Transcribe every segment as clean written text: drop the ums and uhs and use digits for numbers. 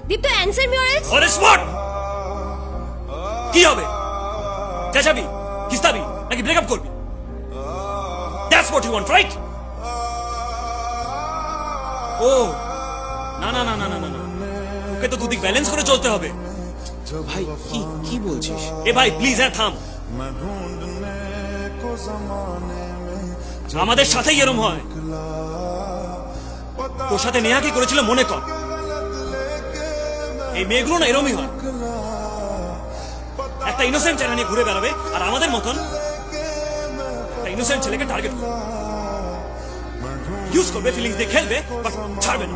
Deepto answer me or else. On spot কি হবে? চেঁচাবি, কিস্তাবি নাকি ব্রেকআপ করবি? That's what you want, right? ও না না না না না না, ওকে তো দুদিক ব্যালেন্স করে চলতে হবে। ভাই কি কি বলছিস? এ ভাই প্লিজ, হ্যাঁ থাম। আমাদের সাথেই এরম হয়। তোর সাথে নেহা কি করেছিল মনে কর। এই মেয়েগুলো না এরমই হয়, একটা ইনোসেন্ট চেহারা নিয়ে ঘুরে বেড়াবে আর আমাদের মতন একটা ইনোসেন্ট ছেলেকে টার্গেট করবে, ইউজ করবে, ফিলিংস দিয়ে খেলবে, বাট ছাড়বে না।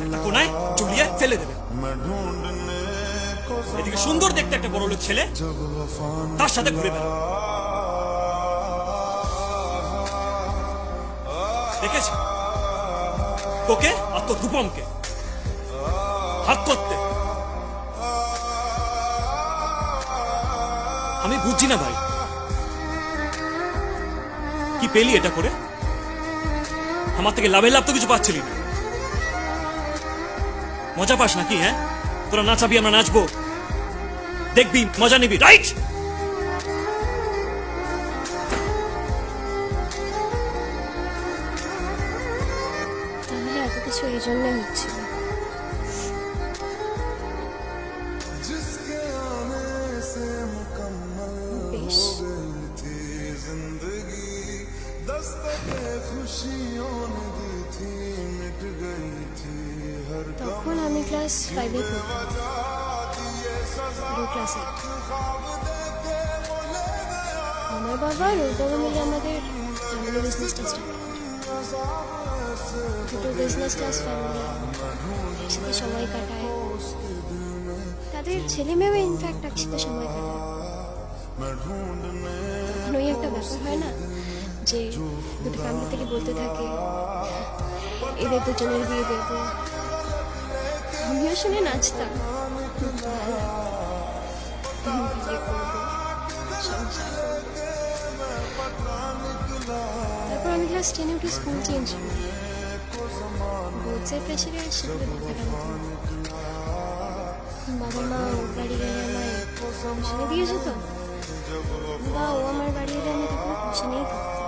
একটা কোনায় জড়িয়ে ফেলে দেবে। এদিকে সুন্দর দেখতে একটা বড় লোক ছেলে তার সাথে ঘুরে বেড়াবে। দেখেছি তোকে আর তোর রূপমকে হাত করতে। আমি বুঝছি না ভাই, কি পেলি এটা করে? আমার থেকে লাভের লাভ তো কিছু পাচ্ছিলি না। মজা পাস নাকি? হ্যাঁ, তোরা নাচাবি, আমরা নাচবো, দেখবি, মজা নিবি, রাইট? তাহলে এত কিছু এই জন্যই হচ্ছিল। বেশ, তখন আমি ক্লাস 5-এ পড়তাম, ক্লাসে। আমার বাবা আর ওর বাবা মিলে আমাদের ফ্যামিলি বিজনেসটা স্টার্ট করে। দুটো বিজনেস ক্লাস ফ্যামিলি একসাথে সময় কাটায়, তাদের ছেলে মেয়েও ইনফ্যাক্ট একসাথে সময় কাটায়। তখন ওই একটা ব্যাপার হয় না যে দুটো ফ্যামিলি থেকে বলতে থাকে এদের দুজনের বিয়ে দেবো। আমিও শুনে নাচতাম, বিয়ে করবো, সংসার করবো। তারপর আমি ক্লাস 10-এ উঠে স্কুল চেঞ্জ করি। বোর্ডসের প্রেশারে আর সেগুলো দেখাটা হতো না। বাবা মা ওর বাড়ি গেলে আমায় টিউশনে দিয়ে যেত, বা ও আমার বাড়ি এলে আমি তখন টিউশনেই থাকতাম।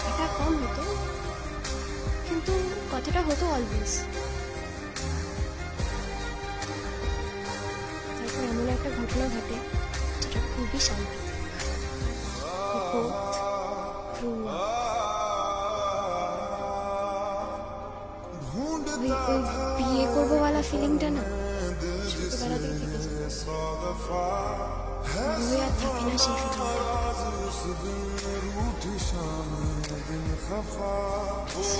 দেখাটা কম হতো কিন্তু কথাটা হতো অলওয়েজ। তারপর এমন একটা ঘটনা ঘটে যেটা খুবই সাংঘাতিক। ওই বিয়ে করবো ওয়ালা ফিলিংটা না ছোটবেলা থেকে থেকে যায়, আর থাকে না সেই ফিলিংটা।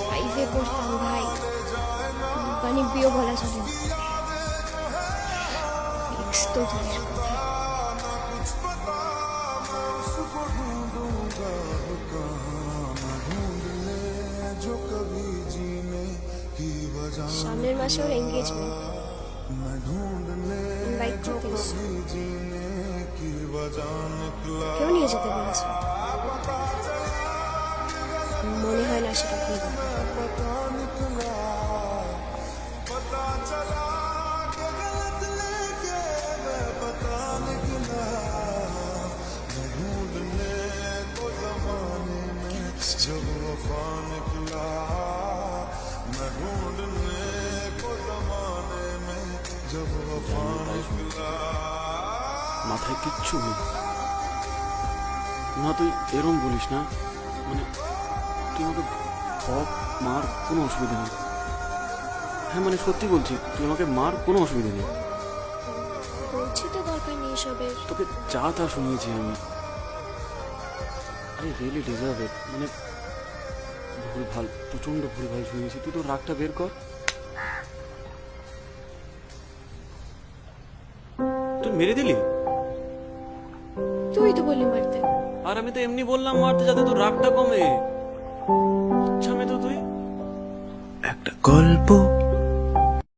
5-এ পড়তাম ভাই, মানে বিয়ে বলা চলে না, এক্স তো দূরের কথা। সামনের মাসে ওর এঙ্গেজমেন্ট, ইনভাইট করতে এসেছে। কেউ নিয়ে যেতে বলেছে, মনে হয় না সেটা কি। মাথায় কিচ্ছু নেই না, তুই এরম বলিস না। মানে তুই আমাকে বক মার কোনো অসুবিধা নেই। হ্যাঁ মানে সত্যি বলছি, তুই আমাকে মার কোনো অসুবিধা নেই। বলছি তো দরকার নেই এসবের। তোকে যা তা শুনিয়েছি আমি। আরে রিয়েলি ডিজার্ভ ইট। মানে ভুলভাল, প্রচন্ড ভুলভাল শুনিয়েছি। তুই তো রাগটা বের কর। তুই মেরে দিলি? তুই তো বললি মারতে। আর আমি তো এমনি বললাম মারতে, যাতে তোর রাগটা কমে। আচ্ছা মে তো তুই একটা গল্প